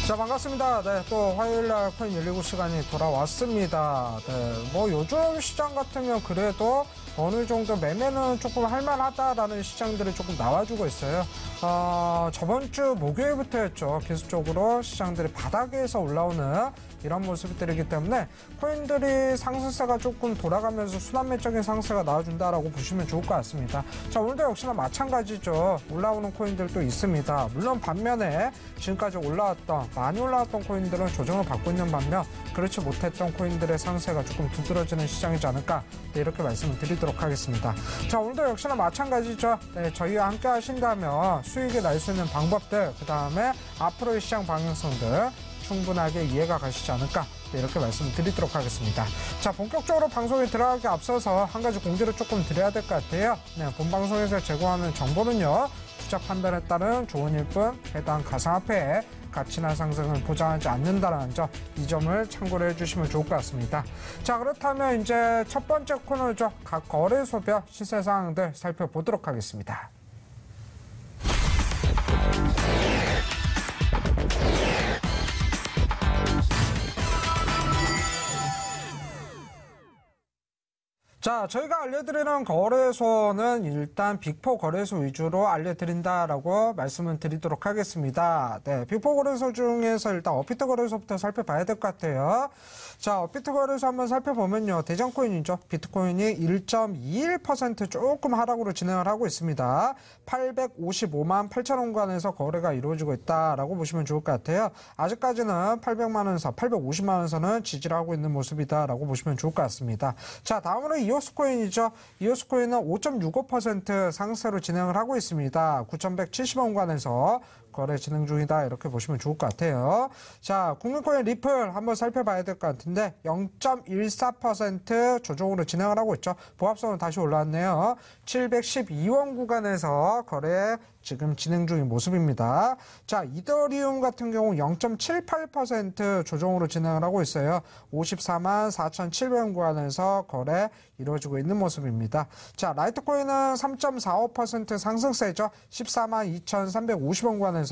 자, 반갑습니다. 네, 또 화요일날 코인 119 시간이 돌아왔습니다. 네, 뭐 요즘 시장 같으면 그래도 어느 정도 매매는 조금 할만하다라는 시장들이 조금 나와주고 있어요. 저번 주 목요일부터였죠. 기술적으로 시장들이 바닥에서 올라오는 이런 모습들이기 때문에 코인들이 상승세가 조금 돌아가면서 순환매적인 상승세가 나와준다라고 보시면 좋을 것 같습니다. 자, 오늘도 역시나 마찬가지죠. 올라오는 코인들도 있습니다. 물론 반면에 지금까지 많이 올라왔던 코인들은 조정을 받고 있는 반면 그렇지 못했던 코인들의 상승세가 조금 두드러지는 시장이지 않을까, 네, 이렇게 말씀을 드리도록 하겠습니다. 자, 오늘도 역시나 마찬가지죠. 네, 저희와 함께 하신다면 수익이 날 수 있는 방법들, 그 다음에 앞으로의 시장 방향성들 충분하게 이해가 가시지 않을까, 네, 이렇게 말씀을 드리도록 하겠습니다. 자, 본격적으로 방송에 들어가기 앞서서 한 가지 공지를 조금 드려야 될 것 같아요. 네, 본 방송에서 제공하는 정보는요, 투자 판단에 따른 조언일 뿐 해당 가상화폐의 가치나 상승을 보장하지 않는다는 점, 이 점을 참고를 해주시면 좋을 것 같습니다. 자, 그렇다면 이제 첫 번째 코너죠. 각 거래소별 시세 상황들 살펴보도록 하겠습니다. 자, 저희가 알려드리는 거래소는 일단 빅4 거래소 위주로 알려드린다라고 말씀을 드리도록 하겠습니다. 네, 빅4 거래소 중에서 일단 업비트 거래소부터 살펴봐야 될 것 같아요. 자, 업비트 거래소 한번 살펴보면요. 대장코인이죠. 비트코인이 1.21% 조금 하락으로 진행을 하고 있습니다. 855만 8천 원권에서 거래가 이루어지고 있다라고 보시면 좋을 것 같아요. 아직까지는 800만 원선, 850만 원선은 지지를 하고 있는 모습이다라고 보시면 좋을 것 같습니다. 자, 다음으로 이오스코인이죠. 이오스코인은 5.65% 상승세로 진행을 하고 있습니다. 9,170원권에서 거래 진행 중이다, 이렇게 보시면 좋을 것 같아요. 자, 국민코인 리플 한번 살펴봐야 될 것 같은데 0.14% 조정으로 진행을 하고 있죠. 보합선은 다시 올라왔네요. 712원 구간에서 거래 지금 진행 중인 모습입니다. 자, 이더리움 같은 경우 0.78% 조정으로 진행을 하고 있어요. 54만 4,700원 구간에서 거래 이루어지고 있는 모습입니다. 자, 라이트코인은 3.45% 상승세죠. 14만 2,350원 구간에서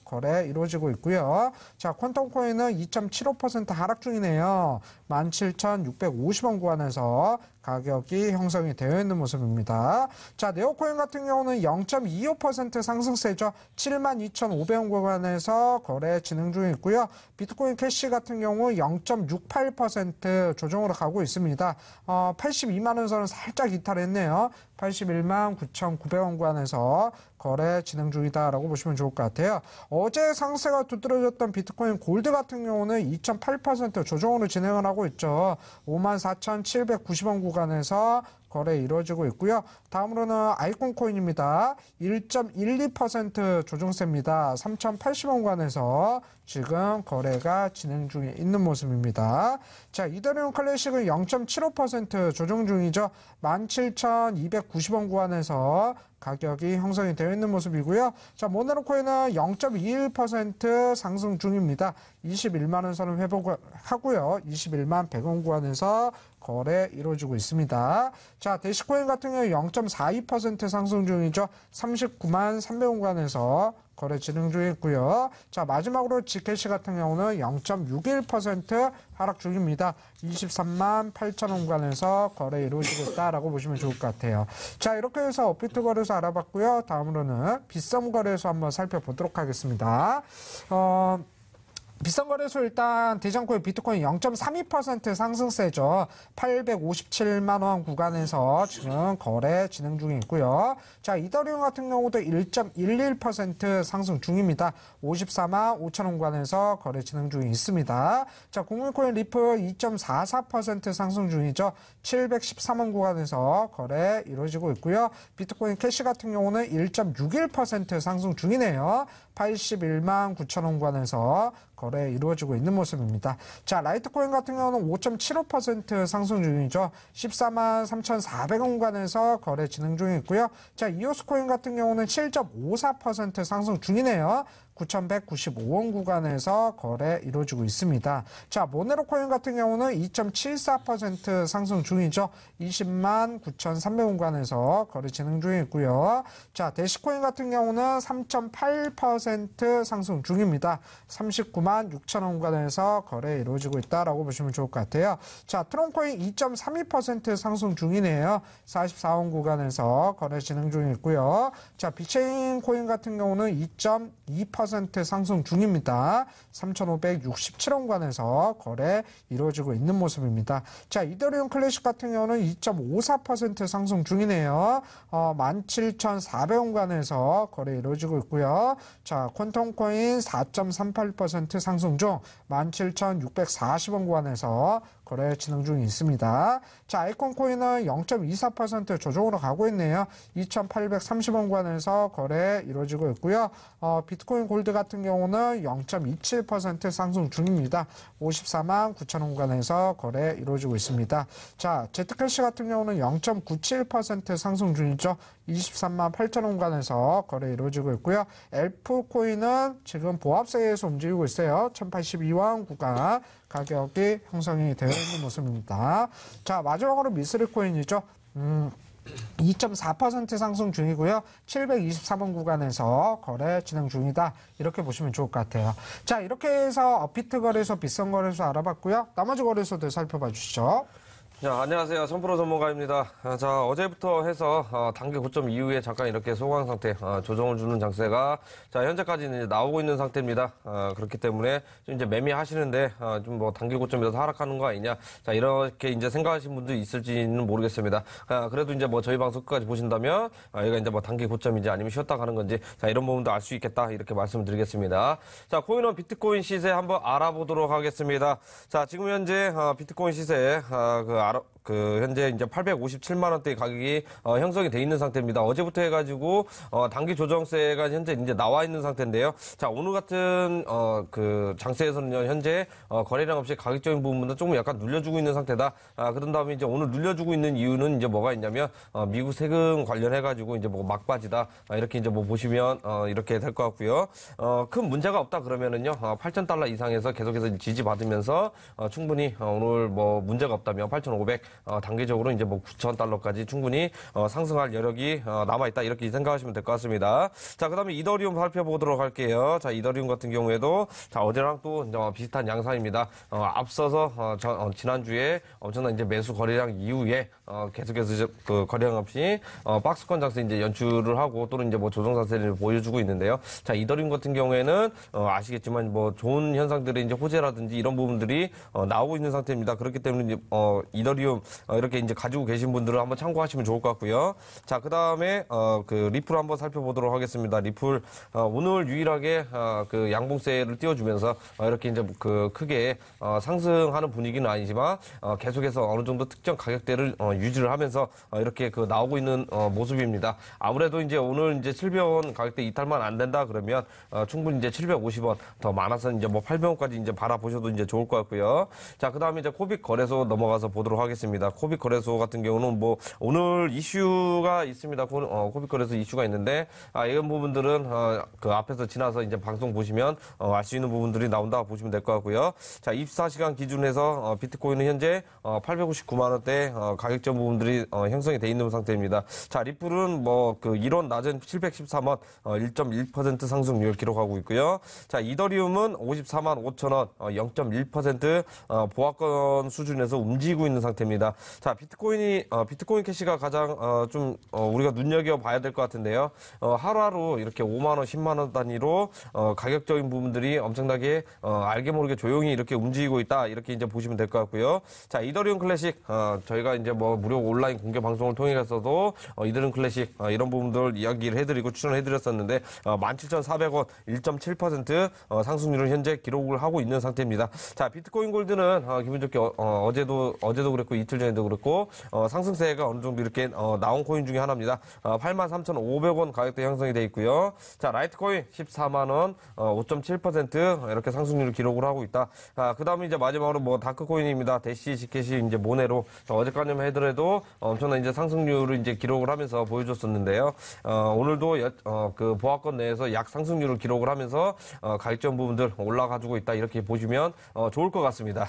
거래 이루어지고 있고요. 자, 퀀텀코인은 2.75% 하락 중이네요. 17,650원 구간에서 가격이 형성이 되어 있는 모습입니다. 자, 네오코인 같은 경우는 0.25% 상승세죠. 72,500원 구간에서 거래 진행 중에 있고요. 비트코인 캐시 같은 경우 0.68% 조정으로 가고 있습니다. 82만 원 선은 살짝 이탈했네요. 81만 9,900원 구간에서 거래 진행 중이다라고 보시면 좋을 것 같아요. 어제 상승세가 두드러졌던 비트코인 골드 같은 경우는 2.8% 조정으로 진행을 하고 있죠. 54,790원 구간에서 거래 이루어지고 있고요. 다음으로는 아이콘 코인입니다. 1.12% 조정세입니다. 3,080원 구간에서 지금 거래가 진행 중에 있는 모습입니다. 자, 이더리움 클래식은 0.75% 조정 중이죠. 17,290원 구간에서 가격이 형성이 되어 있는 모습이고요. 자, 모네로 코인은 0.21% 상승 중입니다. 21만 원 선을 회복하고요. 21만 100원 구간에서 거래 이루어지고 있습니다. 자, 대시코인 같은 경우 0.42% 상승 중이죠. 39만 300원 구간에서 거래 진행 중에 있고요. 자, 마지막으로 지캐시 같은 경우는 0.61% 하락 중입니다. 23만 8천원 구간에서 거래 이루어지고 있다라고 보시면 좋을 것 같아요. 자, 이렇게 해서 업비트 거래소 알아봤고요. 다음으로는 빗썸 거래소 한번 살펴보도록 하겠습니다. 비싼 거래소 일단 대장코인 비트코인 0.32% 상승세죠. 857만 원 구간에서 지금 거래 진행 중에 있고요. 자, 이더리움 같은 경우도 1.11% 상승 중입니다. 54만 5천 원 구간에서 거래 진행 중에 있습니다. 자, 국민코인 리플 2.44% 상승 중이죠. 713원 구간에서 거래 이루어지고 있고요. 비트코인 캐시 같은 경우는 1.61% 상승 중이네요. 81만 9천 원 구간에서 거래 이루어지고 있는 모습입니다. 자, 라이트코인 같은 경우는 5.75% 상승 중이죠. 14만 3,400원 구간에서 거래 진행 중에 있고요. 자, 이오스코인 같은 경우는 7.54% 상승 중이네요. 9,195원 구간에서 거래 이루어지고 있습니다. 자, 모네로 코인 같은 경우는 2.74% 상승 중이죠. 20만 9,300원 구간에서 거래 진행 중에 있고요. 자, 대시코인 같은 경우는 3.8% 상승 중입니다. 39만 56,000원 구간에서 거래 이루어지고 있다라고 보시면 좋을 것 같아요. 자, 트론코인 2.32% 상승 중이네요. 44원 구간에서 거래 진행 중에 있고요. 자, 비체인 코인 같은 경우는 2.2% 상승 중입니다. 3,567원 구간에서 거래 이루어지고 있는 모습입니다. 자, 이더리움 클래식 같은 경우는 2.54% 상승 중이네요. 17,400원 구간에서 거래 이루어지고 있고요. 자, 퀀텀코인 4.38% 상승 중 17,640원 구간에서 거래 진행 중에 있습니다. 자, 아이콘 코인은 0.24% 조정으로 가고 있네요. 2,830원 구간에서 거래 이루어지고 있고요. 비트코인 골드 같은 경우는 0.27% 상승 중입니다. 54만 9천원 구간에서 거래 이루어지고 있습니다. 자, 제트캐시 같은 경우는 0.97% 상승 중이죠. 23만 8천원 구간에서 거래 이루어지고 있고요. 엘프 코인은 지금 보합세에서 움직이고 있어요. 1,082원 구간 가격이 형성이 되어 있는 모습입니다. 자, 마지막으로 미스리 코인이죠. 2.4% 상승 중이고요. 723원 구간에서 거래 진행 중이다. 이렇게 보시면 좋을 것 같아요. 자, 이렇게 해서 업비트 거래소, 빗썸 거래소 알아봤고요. 나머지 거래소들 살펴봐 주시죠. 자, 안녕하세요. 선프로 전문가입니다. 자, 어제부터 해서 단기 고점 이후에 잠깐 이렇게 소강 상태, 조정을 주는 장세가 자, 현재까지는 이제 나오고 있는 상태입니다. 그렇기 때문에 좀 이제 매매하시는데 좀 뭐 단기 고점에서 하락하는 거 아니냐. 자, 이렇게 이제 생각하시는 분들이 있을지는 모르겠습니다. 그래도 이제 뭐 저희 방송 끝까지 보신다면 여기가 이제 뭐 단기 고점인지 아니면 쉬었다 가는 건지 자, 이런 부분도 알 수 있겠다. 이렇게 말씀을 드리겠습니다. 자, 코인원 비트코인 시세 한번 알아보도록 하겠습니다. 자, 지금 현재 비트코인 시세 현재 이제 857만 원대의 가격이 형성이 돼 있는 상태입니다. 어제부터 해가지고 단기 조정세가 현재 이제 나와 있는 상태인데요. 자, 오늘 같은 장세에서는요, 현재 거래량 없이 가격적인 부분도 조금 약간 눌려주고 있는 상태다. 그런 다음에 이제 오늘 눌려주고 있는 이유는 이제 뭐가 있냐면 미국 세금 관련해가지고 이제 뭐 막바지다. 이렇게 이제 뭐 보시면 이렇게 될 것 같고요. 큰 문제가 없다 그러면은요, 8,000달러 이상에서 계속해서 지지받으면서 충분히 오늘 뭐 문제가 없다면 8,500 단기적으로 이제 뭐 9,000달러까지 충분히 상승할 여력이 남아있다. 이렇게 생각하시면 될 것 같습니다. 자, 그 다음에 이더리움 살펴보도록 할게요. 자, 이더리움 같은 경우에도 자, 어제랑 또 비슷한 양상입니다. 앞서서 지난주에 엄청난 이제 매수 거래량 이후에 계속해서 그 거래량 없이 박스권 장세 이제 연출을 하고 또는 이제 뭐 조정 자세를 보여주고 있는데요. 자, 이더리움 같은 경우에는 아시겠지만 뭐 좋은 현상들의 이제 호재라든지 이런 부분들이 나오고 있는 상태입니다. 그렇기 때문에 이제 이더리움 이렇게 이제 가지고 계신 분들은 한번 참고하시면 좋을 것 같고요. 자, 그 다음에 그 리플 한번 살펴보도록 하겠습니다. 리플 오늘 유일하게 그 양봉세를 띄워주면서 이렇게 이제 그 크게 상승하는 분위기는 아니지만 계속해서 어느 정도 특정 가격대를 유지를 하면서 이렇게 그 나오고 있는 모습입니다. 아무래도 이제 오늘 이제 700원 가격대 이탈만 안 된다 그러면 충분히 이제 750원 더 많아서 이제 뭐 800원까지 이제 바라보셔도 이제 좋을 것 같고요. 자, 그 다음에 이제 코빅 거래소 넘어가서 보도록 하겠습니다. 코빅 거래소 같은 경우는 뭐 오늘 이슈가 있습니다. 코빅 거래소 이슈가 있는데 이런 부분들은 그 앞에서 지나서 이제 방송 보시면 알 수 있는 부분들이 나온다 보시면 될 것 같고요. 자, 24시간 기준에서 비트코인은 현재 859만 원대 가격적 부분들이 형성이 돼 있는 상태입니다. 자, 리플은 뭐 그 이론 낮은 713원 1.1% 상승률 기록하고 있고요. 자, 이더리움은 54만 5천 원 0.1% 보합권 수준에서 움직이고 있는 상태입니다. 자, 비트코인 캐시가 가장 좀 우리가 눈여겨봐야 될 것 같은데요. 하루하루 이렇게 5만 원, 10만 원 단위로 가격적인 부분들이 엄청나게 알게 모르게 조용히 이렇게 움직이고 있다. 이렇게 이제 보시면 될 것 같고요. 자, 이더리움 클래식 저희가 이제 뭐 무료 온라인 공개 방송을 통해서도 이더리움 클래식 이런 부분들 이야기를 해드리고 추천해드렸었는데 17,400원 1.7% 상승률을 현재 기록을 하고 있는 상태입니다. 자, 비트코인 골드는 기분 좋게 어제도 그랬고 이틀 전에도 그랬고 상승세가 어느 정도 이렇게 나온 코인 중에 하나입니다. 83,500원 가격대 형성이 되어 있고요. 자, 라이트코인 14만 원 5.7% 이렇게 상승률을 기록을 하고 있다. 그 다음에 이제 마지막으로 뭐 다크코인입니다. 대시, 지켓이 이제 모네로 어제까지만 해더라도 엄청난 이제 상승률을 이제 기록을 하면서 보여줬었는데요. 오늘도 그 보합권 내에서 약 상승률을 기록을 하면서 가격적 부분들 올라가지고 있다. 이렇게 보시면 좋을 것 같습니다.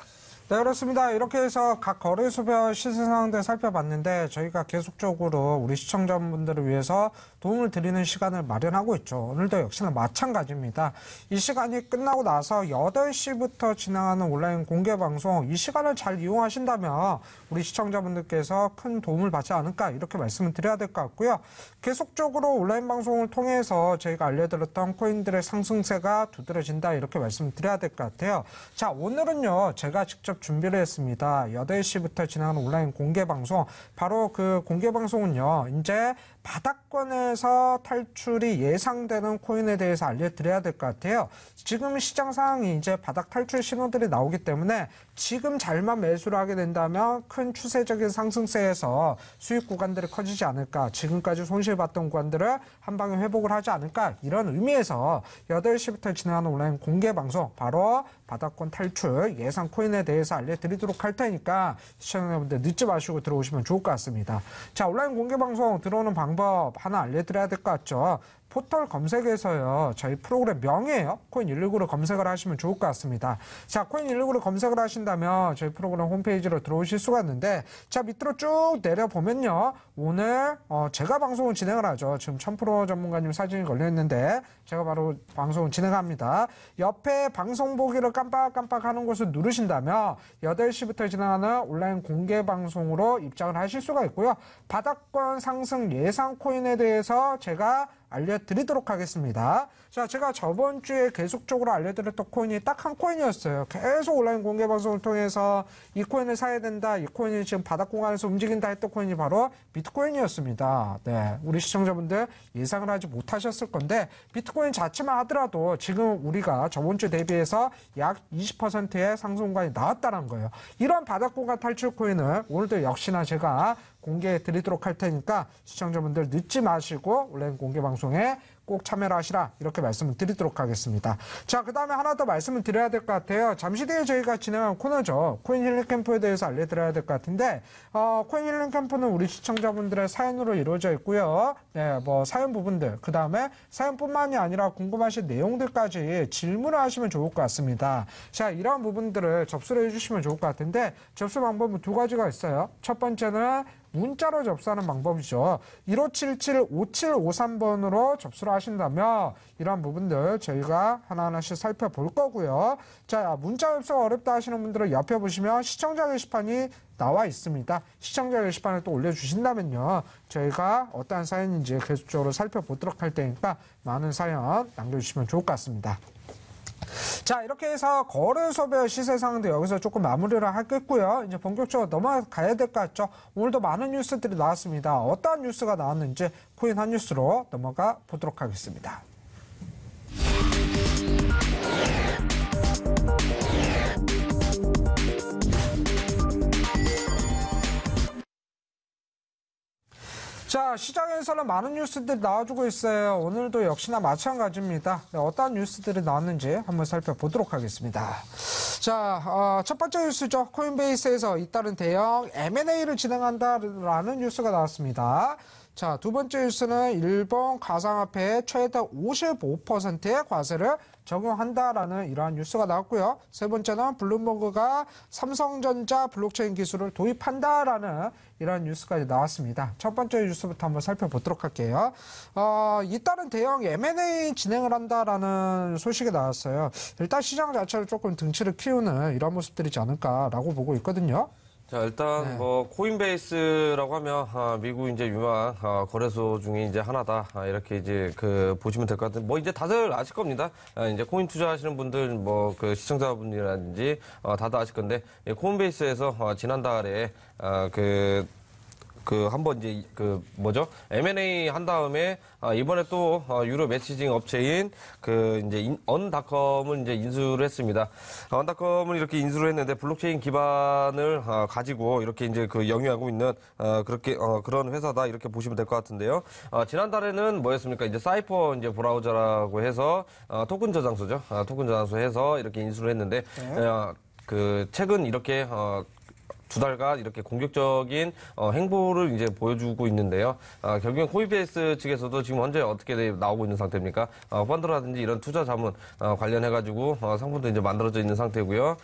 네, 그렇습니다. 이렇게 해서 각 거래소별 시세 상황들 살펴봤는데 저희가 계속적으로 우리 시청자분들을 위해서 도움을 드리는 시간을 마련하고 있죠. 오늘도 역시나 마찬가지입니다. 이 시간이 끝나고 나서 8시부터 진행하는 온라인 공개방송, 이 시간을 잘 이용하신다면 우리 시청자분들께서 큰 도움을 받지 않을까 이렇게 말씀을 드려야 될 것 같고요. 계속적으로 온라인 방송을 통해서 저희가 알려드렸던 코인들의 상승세가 두드러진다 이렇게 말씀을 드려야 될 것 같아요. 자, 오늘은요. 제가 직접 준비를 했습니다. 8시부터 진행하는 온라인 공개방송, 바로 그 공개방송은요. 이제 바닥권에서 탈출이 예상되는 코인에 대해서 알려드려야 될 것 같아요. 지금 시장 상황이 이제 바닥 탈출 신호들이 나오기 때문에 지금 잘만 매수를 하게 된다면 큰 추세적인 상승세에서 수익 구간들이 커지지 않을까, 지금까지 손실봤던 구간들을 한 방에 회복을 하지 않을까, 이런 의미에서 8시부터 진행하는 온라인 공개방송, 바로 바닥권 탈출 예상 코인에 대해서 알려드리도록 할 테니까 시청자분들 늦지 마시고 들어오시면 좋을 것 같습니다. 자, 온라인 공개방송 들어오는 방법 하나 알려드려야 될 것 같죠. 포털 검색에서요. 저희 프로그램 명이에요. 코인119를 검색을 하시면 좋을 것 같습니다. 자, 코인119를 검색을 하신다면 저희 프로그램 홈페이지로 들어오실 수가 있는데, 자, 밑으로 쭉 내려보면요. 오늘 제가 방송을 진행을 하죠. 지금 1000% 전문가님 사진이 걸려있는데 제가 바로 방송을 진행합니다. 옆에 방송 보기를 깜빡깜빡 하는 곳을 누르신다면 8시부터 진행하는 온라인 공개 방송으로 입장을 하실 수가 있고요. 바닥권 상승 예상 코인에 대해서 제가 알려드리도록 하겠습니다. 자, 제가 저번 주에 계속적으로 알려드렸던 코인이 딱 한 코인이었어요. 계속 온라인 공개 방송을 통해서 이 코인을 사야 된다, 이 코인이 지금 바닥 공간에서 움직인다 했던 코인이 바로 비트코인이었습니다. 네, 우리 시청자분들 예상을 하지 못하셨을 건데, 비트코인 자체만 하더라도 지금 우리가 저번 주 대비해서 약 20%의 상승 공간이 나왔다는 거예요. 이런 바닥 공간 탈출 코인을 오늘도 역시나 제가 공개해 드리도록 할 테니까 시청자분들 늦지 마시고 온라인 공개 방송에 꼭 참여를 하시라 이렇게 말씀을 드리도록 하겠습니다. 자, 그 다음에 하나 더 말씀을 드려야 될 것 같아요. 잠시 뒤에 저희가 진행한 코너죠. 코인 힐링 캠프에 대해서 알려드려야 될 것 같은데, 코인 힐링 캠프는 우리 시청자분들의 사연으로 이루어져 있고요. 네, 뭐 사연 부분들, 그 다음에 사연뿐만이 아니라 궁금하신 내용들까지 질문을 하시면 좋을 것 같습니다. 자, 이러한 부분들을 접수를 해주시면 좋을 것 같은데, 접수 방법은 두 가지가 있어요. 첫 번째는 문자로 접수하는 방법이죠. 1577-5753번으로 접수를 하신다면 이러한 부분들 저희가 하나하나씩 살펴볼 거고요. 자, 문자 접수가 어렵다 하시는 분들은 옆에 보시면 시청자 게시판이 나와 있습니다. 시청자 게시판에 또 올려주신다면요. 저희가 어떠한 사연인지 계속적으로 살펴보도록 할 테니까 많은 사연 남겨주시면 좋을 것 같습니다. 자, 이렇게 해서 거래소별 시세 상황도 여기서 조금 마무리를 하겠고요. 이제 본격적으로 넘어가야 될 것 같죠. 오늘도 많은 뉴스들이 나왔습니다. 어떠한 뉴스가 나왔는지 코인 한 뉴스로 넘어가 보도록 하겠습니다. 자, 시장에서는 많은 뉴스들이 나와주고 있어요. 오늘도 역시나 마찬가지입니다. 네, 어떤 뉴스들이 나왔는지 한번 살펴보도록 하겠습니다. 자, 첫 번째 뉴스죠. 코인베이스에서 잇따른 대형 M&A를 진행한다라는 뉴스가 나왔습니다. 자, 두 번째 뉴스는 일본 가상화폐에 최대 55%의 과세를 적용한다라는 이러한 뉴스가 나왔고요. 세 번째는 블룸버그가 삼성전자 블록체인 기술을 도입한다라는 이러한 뉴스까지 나왔습니다. 첫 번째 뉴스부터 한번 살펴보도록 할게요. 잇따른 대형 M&A 진행을 한다라는 소식이 나왔어요. 일단 시장 자체를 조금 등치를 키우는 이런 모습들이지 않을까라고 보고 있거든요. 자, 일단 뭐 코인베이스라고 하면 미국 이제 유망 거래소 중에 이제 하나다, 이렇게 이제 보시면 될 것 같은데, 뭐 이제 다들 아실 겁니다. 이제 코인 투자하시는 분들, 뭐 그 시청자분이라든지 다들 아실 건데, 코인베이스에서 지난달에 한번 이제 M&A 한 다음에 이번에 또 유료 메시징 업체인 이제 언닷컴을 이제 인수를 했습니다. 언닷컴을 이렇게 인수를 했는데 블록체인 기반을 가지고 이렇게 이제 영위하고 있는 그런 회사다 이렇게 보시면 될 것 같은데요. 지난달에는 뭐였습니까? 이제 사이퍼 이제 브라우저라고 해서 토큰 저장소죠. 토큰 저장소 해서 이렇게 인수를 했는데 최근 이렇게 두 달간 이렇게 공격적인 행보를 이제 보여주고 있는데요. 결국엔 코인베이스 측에서도 지금 현재 어떻게 나오고 있는 상태입니까? 펀드라든지 이런 투자 자문 관련해가지고 상품도 이제 만들어져 있는 상태고요.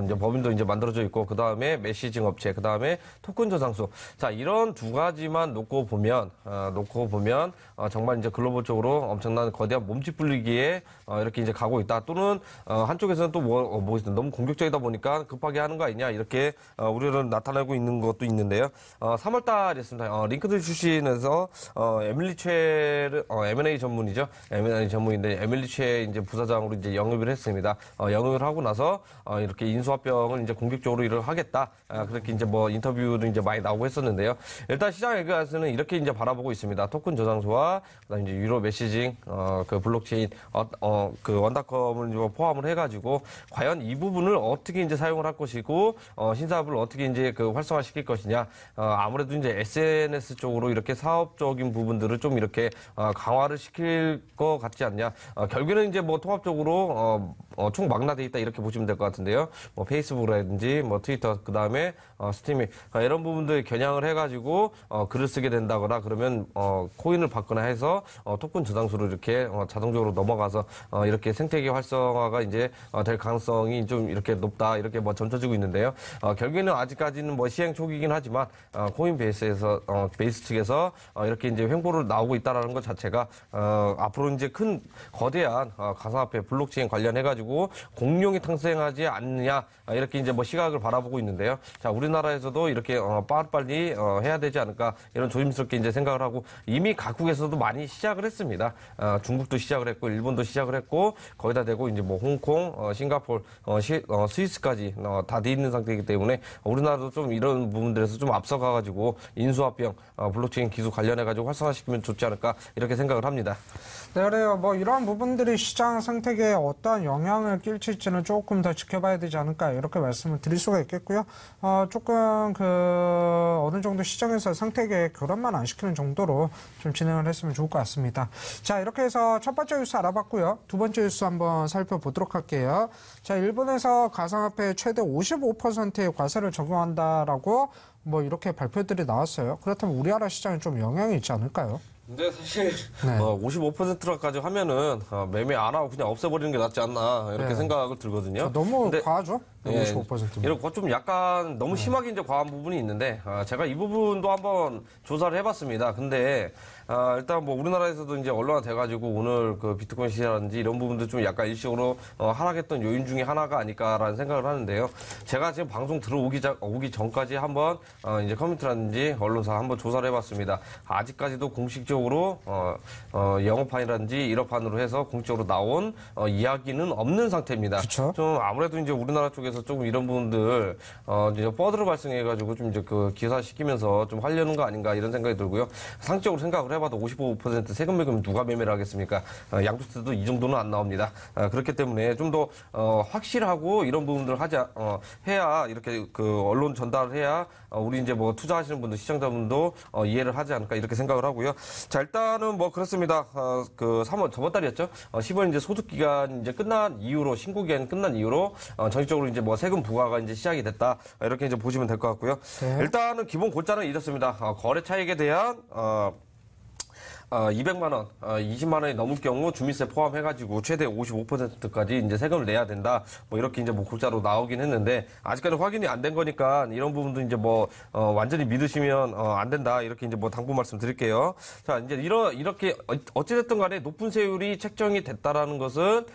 이제 법인도 이제 만들어져 있고 그 다음에 메시징 업체, 그 다음에 토큰 저장소. 자, 이런 두 가지만 놓고 보면 정말 이제 글로벌적으로 엄청난 거대한 몸집 불리기에 이렇게 이제 가고 있다. 또는 한쪽에서는 또 너무 공격적이다 보니까 급하게 하는 거 아니냐 이렇게 우려를 나타내고 있는 것도 있는데요. 3월 달이었습니다. 링크드 출신에서 에밀리 최를 M&A 전문이죠. M&A 전문인데 에밀리 최 이제 부사장으로 이제 영입을 했습니다. 영입을 하고 나서 이렇게 인수합병을 이제 공격적으로 일을 하겠다. 그렇게 이제 뭐 인터뷰도 이제 많이 나오고 했었는데요. 일단 시장에서는 이렇게 이제 바라보고 있습니다. 토큰 저장소와 그다음 이제 유로 메시징 그 블록체인 그 원닷컴을 포함을 해가지고 과연 이 부분을 어떻게 이제 사용을 할 것이고 신사업을 어떻게 이제 그 활성화시킬 것이냐. 아무래도 이제 SNS 쪽으로 이렇게 사업적인 부분들을 좀 이렇게 강화를 시킬 것 같지 않냐. 결국에는 이제 뭐 통합적으로 총망라돼 있다 이렇게 보시면 될 것 같은데요. 뭐 페이스북이라든지 뭐 트위터 그 다음에 스트리밍 이런 부분들 겨냥을 해가지고 글을 쓰게 된다거나 그러면 코인을 받거나 해서 토큰 저장소로 이렇게 자동적으로 넘어가서 이렇게 생태계 활성화가 이제 될 가능성이 좀 이렇게 높다 이렇게 뭐 점쳐지고 있는데요. 결국에는 아직까지는 뭐 시행 초기이긴 하지만 코인베이스에서 베이스 측에서 이렇게 이제 횡보를 나오고 있다라는 것 자체가 앞으로 이제 큰 거대한 가상화폐 블록체인 관련해가지고 공룡이 탄생하지 않느냐 이렇게 이제 뭐 시각을 바라보고 있는데요. 자, 우리나라에서도 이렇게 빨리빨리 해야 되지 않을까 이런 조심스럽게 이제 생각을 하고 이미 각국에서도 많이 시작을 했습니다. 중국도 시작을 했고 일본도 시작을 했고 거기다 대고 이제 뭐 홍콩, 싱가포르, 스위스까지 다 돼 있는 상태이기 때문에 우리나라도 좀 이런 부분들에서 좀 앞서가가지고 인수합병, 블록체인 기술 관련해가지고 활성화시키면 좋지 않을까 이렇게 생각을 합니다. 네, 그래요. 뭐 이러한 부분들이 시장 생태계에 어떠한 영향을 끼칠지는 조금 더 지켜봐야 되지 않을까 이렇게 말씀을 드릴 수가 있겠고요. 조금 어느 정도 시장에서 생태계에 교란만 안 시키는 정도로 좀 진행을 했으면 좋을 것 같습니다. 자, 이렇게 해서 첫 번째 뉴스 알아봤고요. 두 번째 뉴스 한번 살펴보도록 할게요. 자, 일본에서 가상화폐에 최대 55%의 과세를 적용한다라고 뭐 이렇게 발표들이 나왔어요. 그렇다면 우리나라 시장에 좀 영향이 있지 않을까요? 근데 사실 네. 55%까지 하면은 매매 안 하고 그냥 없애버리는 게 낫지 않나 이렇게 네. 생각을 들거든요. 너무 근데 과하죠? 예, 55%면. 이렇게 좀 약간 너무 심하게 이제 과한 부분이 있는데 제가 이 부분도 한번 조사를 해봤습니다. 근데 일단 뭐 우리나라에서도 이제 언론화 돼가지고 오늘 그 비트코인 시세라든지 이런 부분도 좀 약간 일시적으로 하락했던 요인 중에 하나가 아닐까라는 생각을 하는데요. 제가 지금 방송 들어오기 전까지 한번 이제 커뮤니티라든지 언론사 한번 조사를 해봤습니다. 아직까지도 공식적으로 영업판이라든지 일업판으로 해서 공식적으로 나온 이야기는 없는 상태입니다. 그쵸? 좀 아무래도 이제 우리나라 쪽에서 조금 이런 부분들 이제 뻗으로 발생해가지고 좀 이제 그 기사시키면서 좀 하려는 거 아닌가 이런 생각이 들고요. 상식적으로 생각을 해봐도 55% 세금 매금 누가 매매를 하겠습니까? 양도세도 이 정도는 안 나옵니다. 그렇기 때문에 좀 더 확실하고 이런 부분들을 해야 이렇게 그 언론 전달을 해야 우리 이제 뭐 투자하시는 분들 시청자분도 이해를 하지 않을까 이렇게 생각을 하고요. 자, 일단은 뭐 그렇습니다. 그 3월 저번 달이었죠. 10월 이제 소득 기간 이제 끝난 이후로 신고 기간 끝난 이후로 정식적으로 이제 뭐 세금 부과가 이제 시작이 됐다 이렇게 이제 보시면 될 것 같고요. 네. 일단은 기본 골자는 이렇습니다. 거래 차익에 대한 200만 원, 20만 원이 넘을 경우 주민세 포함해가지고 최대 55%까지 이제 세금을 내야 된다. 뭐 이렇게 이제 뭐 골자로 나오긴 했는데 아직까지 확인이 안 된 거니까 이런 부분도 이제 뭐 완전히 믿으시면 안 된다. 이렇게 이제 뭐 당부 말씀 드릴게요. 자, 이제 이렇게 어찌됐든 간에 높은 세율이 책정이 됐다라는 것은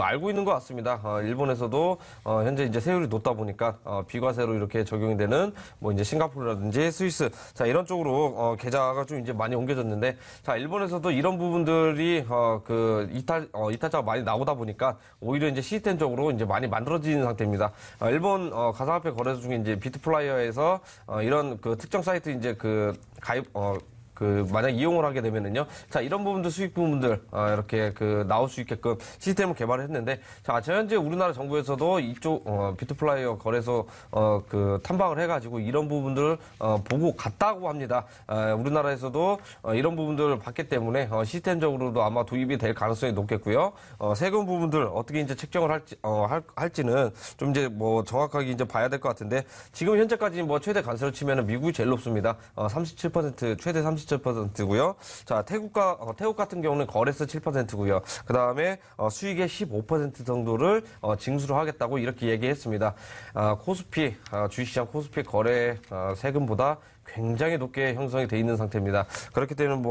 알고 있는 것 같습니다. 일본에서도 현재 이제 세율이 높다 보니까 비과세로 이렇게 적용이 되는 뭐 이제 싱가포르라든지 스위스 자 이런 쪽으로 계좌가 좀 이제 많이 옮겨졌는데. 자, 일본에서도 이런 부분들이 이탈자가 많이 나오다 보니까 오히려 이제 시스템적으로 이제 많이 만들어지는 상태입니다. 일본 가상화폐 거래소 중에 이제 비트플라이어에서 이런 그 특정 사이트 이제 그 가입 만약 이용을 하게 되면은요. 자, 이런 부분들, 수익 부분들, 이렇게 나올 수 있게끔 시스템을 개발을 했는데, 자, 현재 우리나라 정부에서도 이쪽, 비트플라이어 거래소, 탐방을 해가지고 이런 부분들을, 보고 갔다고 합니다. 우리나라에서도, 이런 부분들을 봤기 때문에, 시스템적으로도 아마 도입이 될 가능성이 높겠고요. 세금 부분들 어떻게 이제 책정을 할지는 좀 이제 뭐 정확하게 이제 봐야 될 것 같은데, 지금 현재까지 뭐 최대 관세로 치면은 미국이 제일 높습니다. 37%, 최대 37%고요. 자, 태국 같은 경우는 거래세 7%고요. 그 다음에 수익의 15% 정도를 징수를 하겠다고 이렇게 얘기했습니다. 코스피, 주식시장 코스피 거래 세금보다 굉장히 높게 형성이 돼 있는 상태입니다. 그렇기 때문에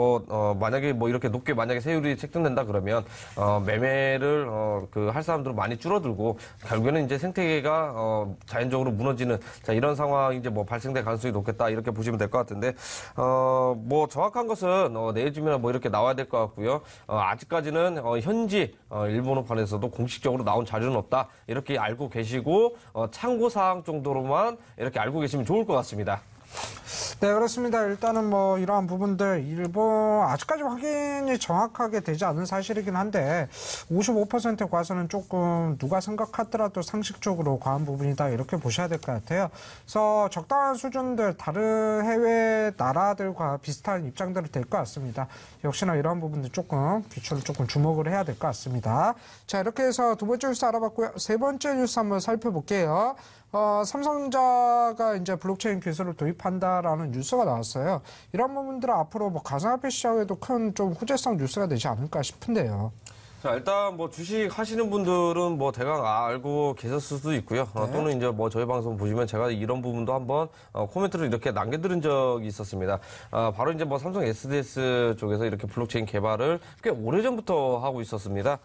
만약에 이렇게 높게 만약에 세율이 책정된다 그러면, 매매를, 할 사람들은 많이 줄어들고, 결국에는 이제 생태계가, 자연적으로 무너지는, 자, 이런 상황이 이제 발생될 가능성이 높겠다. 이렇게 보시면 될 것 같은데, 정확한 것은, 내일쯤이나 이렇게 나와야 될 것 같고요. 아직까지는, 현지, 일본어판에서도 공식적으로 나온 자료는 없다. 이렇게 알고 계시고, 참고사항 정도로만 이렇게 알고 계시면 좋을 것 같습니다. 네, 그렇습니다. 일단은 이러한 부분들, 일본, 아직까지 확인이 정확하게 되지 않은 사실이긴 한데, 55% 과세는 조금 누가 생각하더라도 상식적으로 과한 부분이다. 이렇게 보셔야 될 것 같아요. 그래서 적당한 수준들, 다른 해외 나라들과 비슷한 입장들이 될 것 같습니다. 역시나 이러한 부분들 조금, 기초를 조금 주목을 해야 될 것 같습니다. 자, 이렇게 해서 두 번째 뉴스 알아봤고요. 세 번째 뉴스 한번 살펴볼게요. 삼성전자가 이제 블록체인 기술을 도입한다라는 뉴스가 나왔어요. 이런 부분들은 앞으로 가상화폐 시장에도 큰 좀 호재성 뉴스가 되지 않을까 싶은데요. 자, 일단 주식 하시는 분들은 대강 알고 계셨을 수도 있고요. 네. 또는 이제 저희 방송 보시면 제가 이런 부분도 한번 코멘트를 이렇게 남겨드린 적이 있었습니다. 바로 이제 삼성 SDS 쪽에서 이렇게 블록체인 개발을 꽤 오래전부터 하고 있었습니다.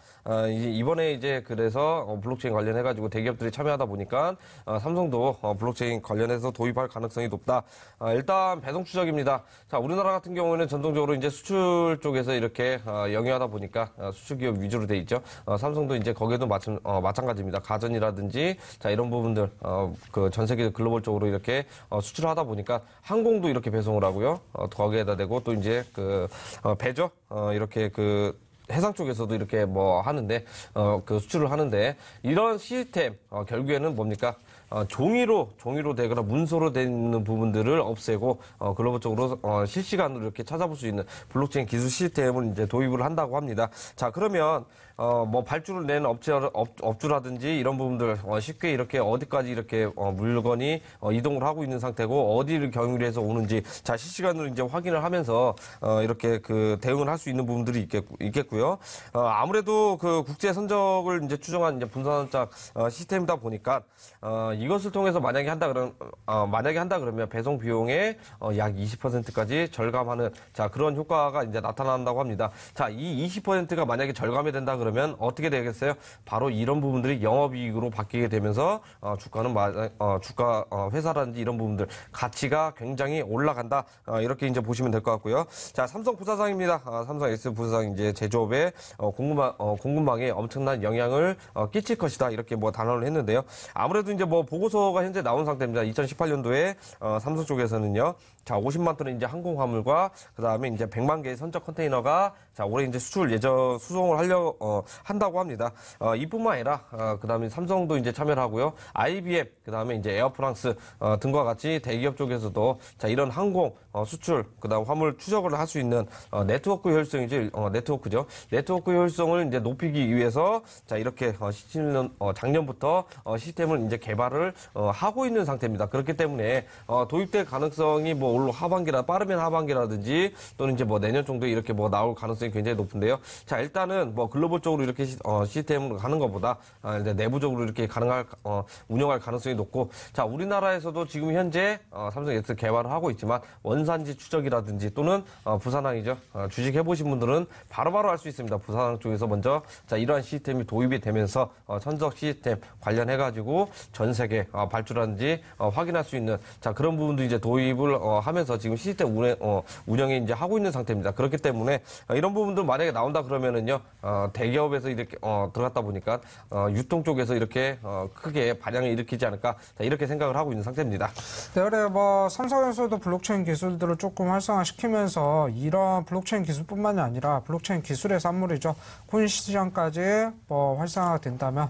이번에 이제 그래서 블록체인 관련해가지고 대기업들이 참여하다 보니까 삼성도 블록체인 관련해서 도입할 가능성이 높다. 일단 배송 추적입니다. 자, 우리나라 같은 경우에는 전통적으로 이제 수출 쪽에서 이렇게 영위하다 보니까 수출 기업 위주로 돼 있죠. 삼성도 이제 거기에도 마찬가지입니다. 가전이라든지 자 이런 부분들 전 세계 글로벌적으로 이렇게 수출을 하다 보니까 항공도 이렇게 배송을 하고요. 거기에다 대고 또 이제 배죠. 이렇게 해상 쪽에서도 이렇게 하는데 수출을 하는데 이런 시스템 결국에는 뭡니까? 종이로 되거나 문서로 되는 부분들을 없애고 글로벌적으로 실시간으로 이렇게 찾아볼 수 있는 블록체인 기술 시스템을 이제 도입을 한다고 합니다. 자, 그러면 발주를 내는 업주라든지 이런 부분들 쉽게 이렇게 어디까지 이렇게 물건이 이동을 하고 있는 상태고 어디를 경유를 해서 오는지 자 실시간으로 이제 확인을 하면서 이렇게 대응을 할 수 있는 부분들이 있겠고요. 아무래도 국제 선적을 이제 추정한 이제 분산적 시스템이다 보니까 이것을 통해서 만약에 한다 그러면 배송 비용의 약 20%까지 절감하는 자 그런 효과가 이제 나타난다고 합니다. 자, 이 20%가 만약에 절감이 된다 그러면 어떻게 되겠어요? 바로 이런 부분들이 영업이익으로 바뀌게 되면서 주가는 회사라든지 이런 부분들 가치가 굉장히 올라간다. 이렇게 이제 보시면 될 것 같고요. 자, 삼성 부사장입니다. 삼성 S 부사장 이제 제조업에 공급망에 엄청난 영향을 끼칠 것이다. 이렇게 단언을 했는데요. 아무래도 이제 보고서가 현재 나온 상태입니다. 2018년도에 삼성 쪽에서는요. 자, 50만 톤의 이제 항공 화물과 그다음에 이제 100만 개의 선적 컨테이너가 자, 올해 이제 수송을 한다고 합니다. 이뿐만 아니라 그다음에 삼성도 이제 참여를 하고요. IBM 그다음에 이제 에어프랑스 등과 같이 대기업 쪽에서도 자, 이런 항공 수출 그다음 화물 추적을 할 수 있는 네트워크 효율성이지 네트워크죠. 네트워크 효율성을 이제 높이기 위해서 자, 이렇게 작년부터 시스템을 이제 개발을 하고 있는 상태입니다. 그렇기 때문에 도입될 가능성이 올 하반기라 빠르면 하반기라든지 또는 이제 내년 정도에 이렇게 나올 가능성이 굉장히 높은데요. 자, 일단은 글로벌적으로 이렇게 시스템으로 가는 것보다 이제 내부적으로 이렇게 운영할 가능성이 높고 자, 우리나라에서도 지금 현재 삼성 S 개발을 하고 있지만 원산지 추적이라든지 또는 부산항이죠. 주식 해보신 분들은 바로바로 알 수 있습니다. 부산항 쪽에서 먼저 자, 이러한 시스템이 도입이 되면서 천적 시스템 관련해가지고 전 세계 발주라든지 확인할 수 있는 자, 그런 부분도 이제 도입을 하면서 지금 시스템 운영에 이제 하고 있는 상태입니다. 그렇기 때문에 이런 부분들 만약에 나온다 그러면은요, 대기업에서 이렇게, 들어갔다 보니까, 유통 쪽에서 이렇게, 크게 반향을 일으키지 않을까, 자, 이렇게 생각을 하고 있는 상태입니다. 네, 그래, 뭐, 삼성에서도 블록체인 기술들을 조금 활성화시키면서 이런 블록체인 기술뿐만이 아니라 블록체인 기술의 산물이죠. 코인 시장까지 뭐 활성화가 된다면,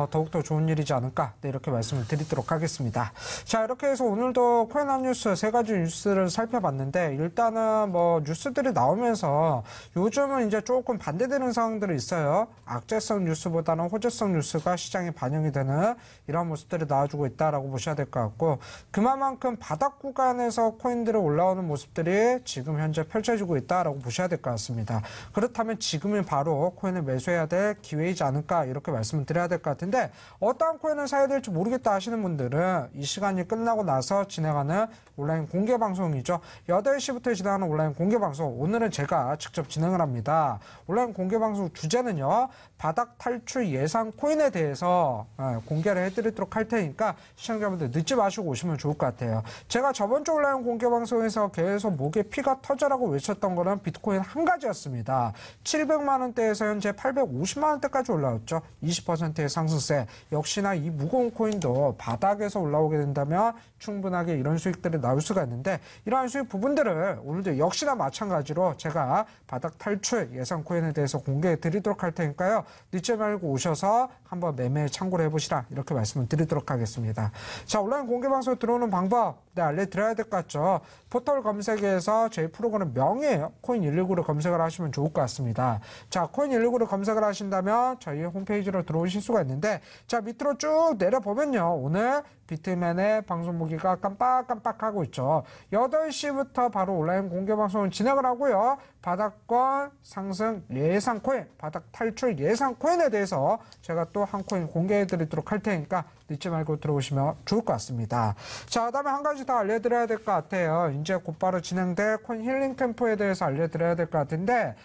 더욱더 좋은 일이지 않을까. 네, 이렇게 말씀을 드리도록 하겠습니다. 자, 이렇게 해서 오늘도 코인 한 뉴스 세 가지 뉴스를 살펴봤는데, 일단은 뭐, 뉴스들이 나오면서 요즘은 이제 조금 반대되는 상황들이 있어요. 악재성 뉴스보다는 호재성 뉴스가 시장에 반영이 되는 이런 모습들이 나와주고 있다라고 보셔야 될 것 같고, 그만큼 바닥 구간에서 코인들이 올라오는 모습들이 지금 현재 펼쳐지고 있다라고 보셔야 될 것 같습니다. 그렇다면 지금이 바로 코인을 매수해야 될 기회이지 않을까 이렇게 말씀을 드려야 될 것 같은데, 어떠한 코인을 사야 될지 모르겠다 하시는 분들은 이 시간이 끝나고 나서 진행하는 온라인 공개 방송이죠. 8시부터 진행하는 온라인 공개 방송, 오늘은 제가 직접 진행을 합니다. 온라인 공개 방송 주제는요, 바닥 탈출 예상 코인에 대해서 공개를 해드리도록 할 테니까 시청자분들 늦지 마시고 오시면 좋을 것 같아요. 제가 저번 주 온라인 공개 방송에서 계속 목에 피가 터져라고 외쳤던 거는 비트코인 한 가지였습니다. 700만 원대에서 현재 850만 원대까지 올라왔죠. 20%의 상승세. 역시나 이 무거운 코인도 바닥에서 올라오게 된다면 충분하게 이런 수익들이 나올 수가 있는데, 이러한 수익 부분들을 오늘도 역시나 마찬가지로 제가 바닥 탈출 예상 코인에 대해서 공개해 드리도록 할 테니까요. 늦지 말고 오셔서 한번 매매에 참고를 해보시라 이렇게 말씀을 드리도록 하겠습니다. 자, 온라인 공개 방송 들어오는 방법 알려드려야 될 것 같죠. 포털 검색에서 저희 프로그램 명예예요. 코인119를 검색을 하시면 좋을 것 같습니다. 자, 코인119를 검색을 하신다면 저희 홈페이지로 들어오실 수가 있는데, 자, 밑으로 쭉 내려보면요, 오늘 비트맨의 방송 보기가 깜빡깜빡하고 있죠. 8시부터 바로 온라인 공개 방송을 진행을 하고요. 바닥권 상승 예상 코인, 바닥 탈출 예상 코인에 대해서 제가 또 한 코인 공개해 드리도록 할 테니까 늦지 말고 들어오시면 좋을 것 같습니다. 자, 그다음에 한 가지 더 알려드려야 될 것 같아요. 이제 곧바로 진행될 코인 힐링 캠프에 대해서 알려드려야 될 것 같은데,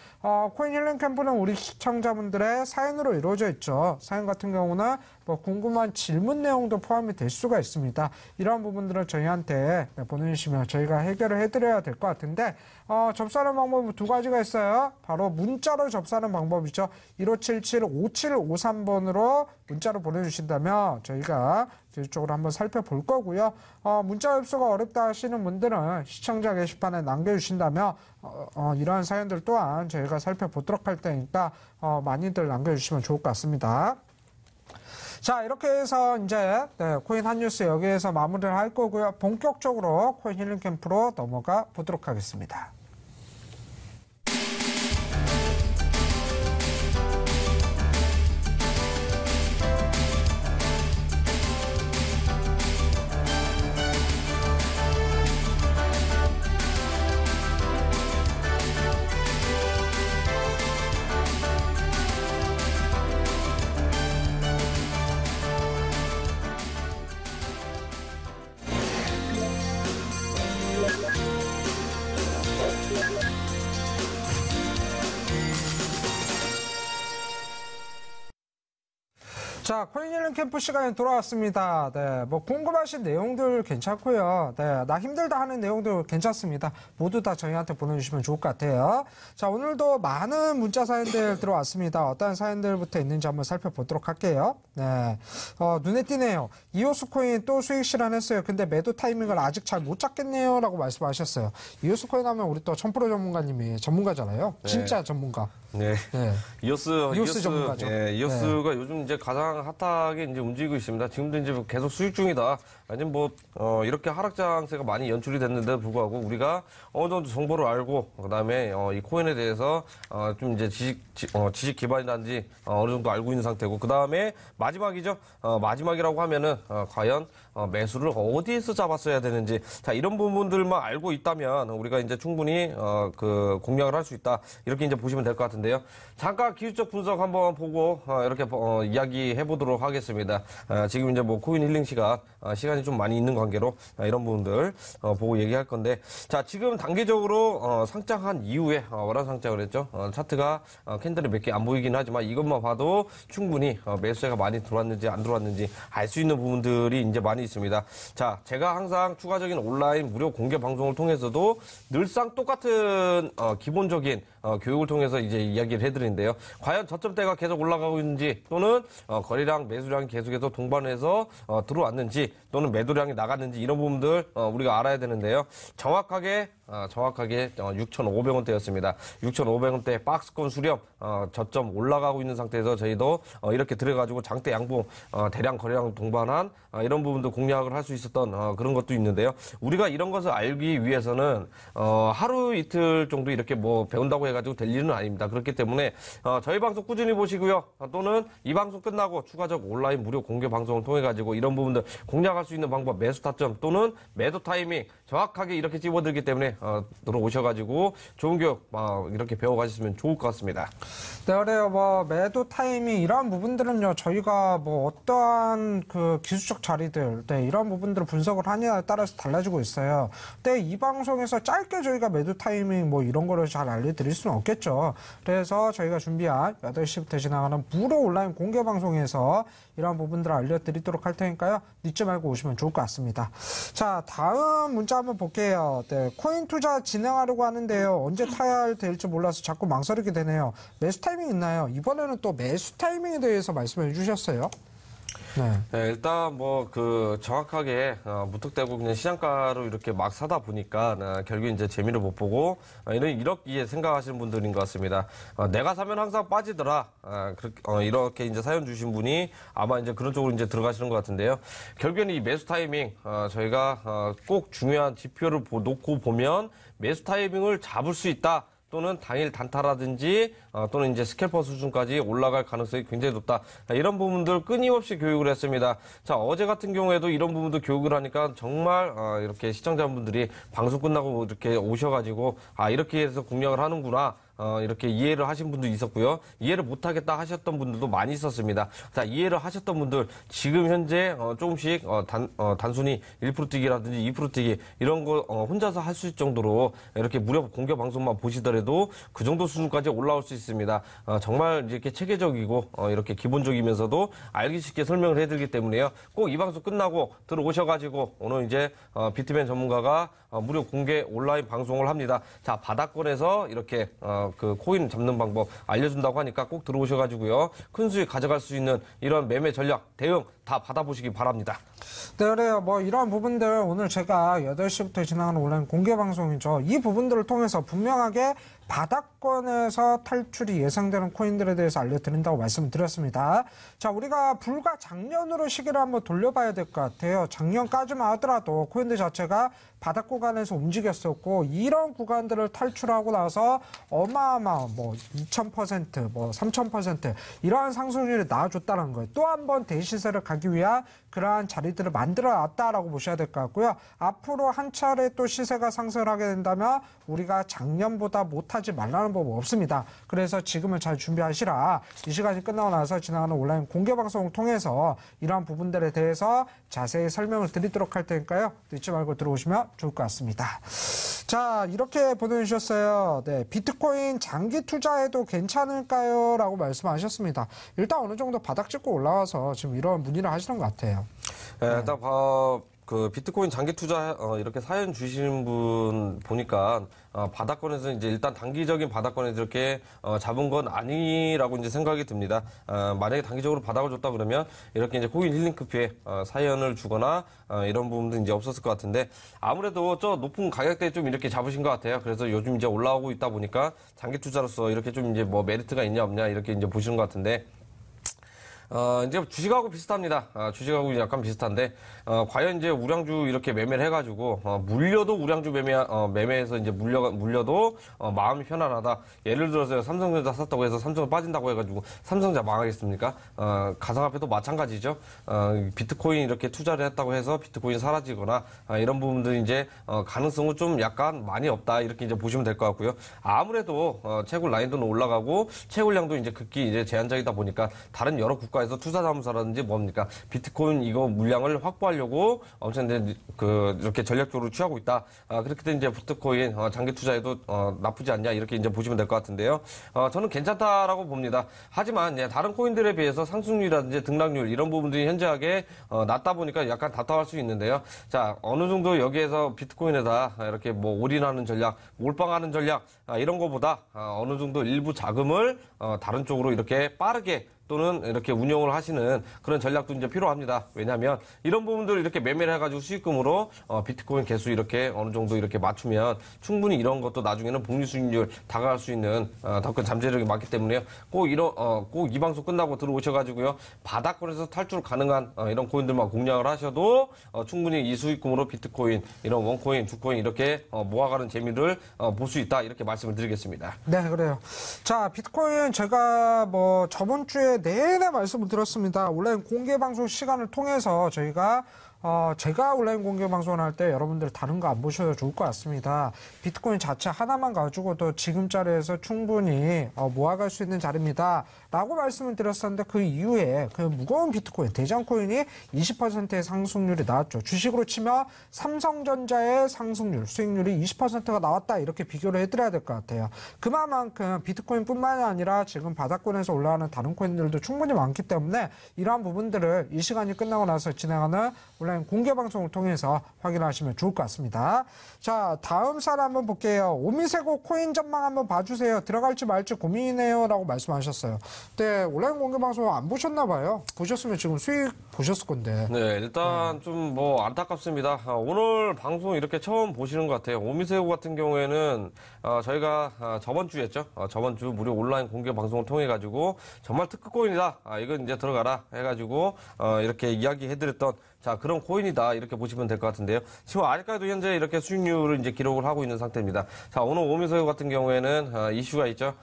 코인 힐링 캠프는 우리 시청자분들의 사연으로 이루어져 있죠. 사연 같은 경우는 뭐 궁금한 질문 내용도 포함이 될 수가 있습니다. 이런 부분들을 저희한테 보내주시면 저희가 해결을 해드려야 될 것 같은데, 접수하는 방법은 두 가지가 있어요. 바로 문자로 접수하는 방법이죠. 1577-5753번으로 문자로 보내주신다면 저희가 이쪽으로 한번 살펴볼 거고요. 문자 접수가 어렵다 하시는 분들은 시청자 게시판에 남겨주신다면 이러한 사연들 또한 저희가 살펴보도록 할 테니까 많이들 남겨주시면 좋을 것 같습니다. 자, 이렇게 해서 이제 코인 한 뉴스 여기에서 마무리를 할 거고요. 본격적으로 코인 힐링 캠프로 넘어가 보도록 하겠습니다. 자, 코인 힐링 캠프 시간이 돌아왔습니다. 네, 뭐 궁금하신 내용들 괜찮고요. 네, 나 힘들다 하는 내용들 괜찮습니다. 모두 다 저희한테 보내주시면 좋을 것 같아요. 자, 오늘도 많은 문자 사연들 들어왔습니다. 어떤 사연들부터 있는지 한번 살펴보도록 할게요. 네, 눈에 띄네요. 이오스 코인 또 수익 실현했어요. 근데 매도 타이밍을 아직 잘 못 잡겠네요. 라고 말씀하셨어요. 이오스 코인 하면 우리 또 천프로 전문가님이 전문가잖아요. 네. 진짜 전문가. 네. 네. 이오스 전문가죠. 예, 이오스가 요즘 이제 가장 핫하게 이제 움직이고 있습니다. 지금도 이제 계속 수익 중이다. 아니 뭐 이렇게 하락장세가 많이 연출이 됐는데도 불구하고 우리가 어느 정도 정보를 알고 그다음에 이 코인에 대해서 좀 이제 지식 기반이라든지 어느 정도 알고 있는 상태고, 그다음에 마지막이죠. 마지막이라고 하면은 과연 매수를 어디에서 잡았어야 되는지, 자, 이런 부분들만 알고 있다면 우리가 이제 충분히 그 공략을 할 수 있다. 이렇게 이제 보시면 될 것 같은데. 같은데요. 잠깐 기술적 분석 한번 보고 이렇게 이야기해 보도록 하겠습니다. 지금 이제 뭐 코인 힐링 시간이 좀 많이 있는 관계로 이런 부분들 보고 얘기할 건데, 자, 지금 단기적으로 상장한 이후에 월화 상장을 했죠. 차트가 캔들이 몇 개 안 보이긴 하지만 이것만 봐도 충분히 매수세가 많이 들어왔는지 안 들어왔는지 알 수 있는 부분들이 이제 많이 있습니다. 자, 제가 항상 추가적인 온라인 무료 공개 방송을 통해서도 늘상 똑같은 기본적인 교육을 통해서 이제 이야기를 해드리는데요. 과연 저점대가 계속 올라가고 있는지, 또는 거래량, 매수량이 계속해서 동반해서 들어왔는지, 또는 매도량이 나갔는지, 이런 부분들 우리가 알아야 되는데요. 정확하게 6,500원대였습니다. 6,500원대 박스권 수렴, 저점 올라가고 있는 상태에서 저희도 이렇게 들어가지고 장대 양봉, 대량 거래량 동반한 이런 부분도 공략을 할 수 있었던 그런 것도 있는데요. 우리가 이런 것을 알기 위해서는 하루 이틀 정도 이렇게 뭐 배운다고 해가지고 될 일은 아닙니다. 그렇기 때문에 저희 방송 꾸준히 보시고요. 또는 이 방송 끝나고 추가적 온라인 무료 공개 방송을 통해 가지고 이런 부분들 공략할 수 있는 방법, 매수 타점 또는 매도 타이밍 정확하게 이렇게 찝어들기 때문에 들어오셔가지고 좋은 교육 이렇게 배워가셨으면 좋을 것 같습니다. 네, 그래요. 뭐 매도 타이밍 이런 부분들은요, 저희가 뭐 어떠한 그 기술적 자리들, 네, 이런 부분들을 분석을 하냐에 따라서 달라지고 있어요. 근데 이 방송에서 짧게 저희가 매도 타이밍 뭐 이런 거를 잘 알려드릴 수는 없겠죠. 그래서 저희가 준비한 8시부터 진행하는 무료 온라인 공개 방송에서 이런 부분들을 알려드리도록 할 테니까요. 늦지 말고 오시면 좋을 것 같습니다. 자, 다음 문자 한번 볼게요. 네, 코인 투자 진행하려고 하는데요. 언제 타야 될지 몰라서 자꾸 망설이게 되네요. 매수 타이밍 있나요? 이번에는 또 매수 타이밍에 대해서 말씀해 주셨어요. 네, 일단 뭐 정확하게 무턱대고 그냥 시장가로 이렇게 막 사다 보니까 결국 이제 재미를 못 보고 이렇게 생각하시는 분들인 것 같습니다. 내가 사면 항상 빠지더라. 이렇게 이제 사연 주신 분이 아마 이제 그런 쪽으로 이제 들어가시는 것 같은데요. 결국에는 이 매수 타이밍 저희가 꼭 중요한 지표를 놓고 보면 매수 타이밍을 잡을 수 있다. 또는 당일 단타라든지 또는 이제 스캘퍼 수준까지 올라갈 가능성이 굉장히 높다. 이런 부분들 끊임없이 교육을 했습니다. 자, 어제 같은 경우에도 이런 부분도 교육을 하니까 정말 이렇게 시청자분들이 방송 끝나고 이렇게 오셔가지고 이렇게 해서 공략을 하는구나. 이렇게 이해를 하신 분도 있었고요. 이해를 못하겠다 하셨던 분들도 많이 있었습니다. 자, 이해를 하셨던 분들 지금 현재 조금씩 단순히 1% 뛰기라든지 2% 뛰기 이런 거 혼자서 할 수 있을 정도로 이렇게 무료 공개 방송만 보시더라도 그 정도 수준까지 올라올 수 있습니다. 정말 이렇게 체계적이고 이렇게 기본적이면서도 알기 쉽게 설명을 해드리기 때문에요. 꼭 이 방송 끝나고 들어오셔가지고 오늘 이제 비트맨 전문가가 무료 공개 온라인 방송을 합니다. 자, 바닥권에서 이렇게 그 코인 잡는 방법 알려준다고 하니까 꼭 들어오셔가지고요. 큰 수익 가져갈 수 있는 이런 매매 전략, 대응 다 받아보시기 바랍니다. 네, 그래요. 뭐 이런 부분들 오늘 제가 8시부터 진행하는 온라인 공개 방송이죠. 이 부분들을 통해서 분명하게 바닥권에서 탈출이 예상되는 코인들에 대해서 알려드린다고 말씀드렸습니다. 자, 우리가 불과 작년으로 시기를 한번 돌려봐야 될 것 같아요. 작년까지만 하더라도 코인들 자체가 바닥 구간에서 움직였었고, 이런 구간들을 탈출하고 나서 어마어마한 뭐 2000%, 뭐 3000% 이러한 상승률이 나와줬다는 거예요. 또 한 번 대시세를 가기 위한 그러한 자리들을 만들어 놨다라고 보셔야 될 것 같고요. 앞으로 한 차례 또 시세가 상승을 하게 된다면 우리가 작년보다 못하지 말라는 법은 없습니다. 그래서 지금은 잘 준비하시라. 이 시간이 끝나고 나서 진행하는 온라인 공개 방송을 통해서 이러한 부분들에 대해서 자세히 설명을 드리도록 할 테니까요. 늦지 말고 들어오시면 좋을 것 같습니다. 자, 이렇게 보내주셨어요. 네, 비트코인 장기 투자해도 괜찮을까요? 라고 말씀하셨습니다. 일단 어느 정도 바닥 찍고 올라와서 지금 이런 문의를 하시는 것 같아요. 네, 일단 그 비트코인 장기 투자 이렇게 사연 주시는 분 보니까 바닥권에서 이제 일단 단기적인 바닥권에서 이렇게 잡은 건 아니라고 이제 생각이 듭니다. 만약에 단기적으로 바닥을 줬다 그러면 이렇게 이제 코인 힐링 커피에 사연을 주거나 이런 부분도 이제 없었을 것 같은데, 아무래도 저 높은 가격대에 좀 이렇게 잡으신 것 같아요. 그래서 요즘 이제 올라오고 있다 보니까 장기 투자로서 이렇게 좀 이제 뭐 메리트가 있냐 없냐 이렇게 이제 보시는 것 같은데, 이제 주식하고 비슷합니다. 주식하고 약간 비슷한데, 과연 이제 우량주 이렇게 매매를 해가지고, 물려도 우량주 매매해서 이제 물려도, 마음이 편안하다. 예를 들어서 삼성전자 샀다고 해서 삼성 빠진다고 해가지고, 삼성전자 망하겠습니까? 가상화폐도 마찬가지죠. 비트코인 이렇게 투자를 했다고 해서 비트코인 사라지거나, 이런 부분들이 이제, 가능성은 좀 약간 많이 없다. 이렇게 이제 보시면 될 것 같고요. 아무래도, 채굴 라인도는 올라가고, 채굴량도 이제 극히 이제 제한적이다 보니까, 다른 여러 국가에서 투자자문사라든지 뭡니까 비트코인 이거 물량을 확보하려고 엄청 이제 이렇게 전략적으로 취하고 있다. 그렇기 때문에 이제 비트코인 장기 투자에도 나쁘지 않냐 이렇게 이제 보시면 될 것 같은데요. 저는 괜찮다라고 봅니다. 하지만 다른 코인들에 비해서 상승률이라든지 등락률 이런 부분들이 현저하게 낮다 보니까 약간 답답할 수 있는데요. 자 어느 정도 여기에서 비트코인에다 이렇게 뭐 올인하는 전략, 몰빵하는 전략 이런 거보다 어느 정도 일부 자금을 다른 쪽으로 이렇게 빠르게 또는 이렇게 운용을 하시는 그런 전략도 이제 필요합니다. 왜냐하면 이런 부분들을 이렇게 매매를 해가지고 수익금으로 비트코인 개수 이렇게 어느 정도 이렇게 맞추면 충분히 이런 것도 나중에는 복리 수익률 다가갈 수 있는 더 큰 잠재력이 많기 때문에요. 꼭 이 방송 끝나고 들어오셔가지고요 바닥권에서 탈출 가능한 이런 코인들만 공략을 하셔도 충분히 이 수익금으로 비트코인 이런 원코인, 주코인 이렇게 모아가는 재미를 볼 수 있다 이렇게 말씀을 드리겠습니다. 네, 그래요. 자, 비트코인 제가 뭐 저번 주에 내내 말씀을 드렸습니다. 온라인 공개 방송 시간을 통해서 제가 온라인 공개 방송을 할 때 여러분들 다른 거 안 보셔도 좋을 것 같습니다. 비트코인 자체 하나만 가지고도 지금 자리에서 충분히 모아갈 수 있는 자리입니다. 라고 말씀을 드렸었는데 그 이후에 그 무거운 비트코인, 대장코인이 20%의 상승률이 나왔죠. 주식으로 치면 삼성전자의 상승률, 수익률이 20%가 나왔다 이렇게 비교를 해드려야 될 것 같아요. 그만큼 비트코인뿐만이 아니라 지금 바닥권에서 올라가는 다른 코인들도 충분히 많기 때문에 이러한 부분들을 이 시간이 끝나고 나서 진행하는 온라인 공개 방송을 통해서 확인하시면 좋을 것 같습니다. 자, 다음 살 한번 볼게요. 오미세고 코인 전망 한번 봐주세요. 들어갈지 말지 고민이네요. 라고 말씀하셨어요. 네, 온라인 공개 방송 안 보셨나 봐요. 보셨으면 지금 수익 보셨을 건데. 네, 일단 좀 뭐 안타깝습니다. 오늘 방송 이렇게 처음 보시는 것 같아요. 오미세고 같은 경우에는 저희가 저번 주였죠. 저번 주 무료 온라인 공개 방송을 통해 가지고 정말 특급 코인이다. 이건 이제 들어가라 해가지고 이렇게 이야기해드렸던 자 그런 코인이다 이렇게 보시면 될 것 같은데요. 지금 아직까지도 현재 이렇게 수익률을 이제 기록을 하고 있는 상태입니다. 자 오늘 오미세고 같은 경우에는 이슈가 있죠.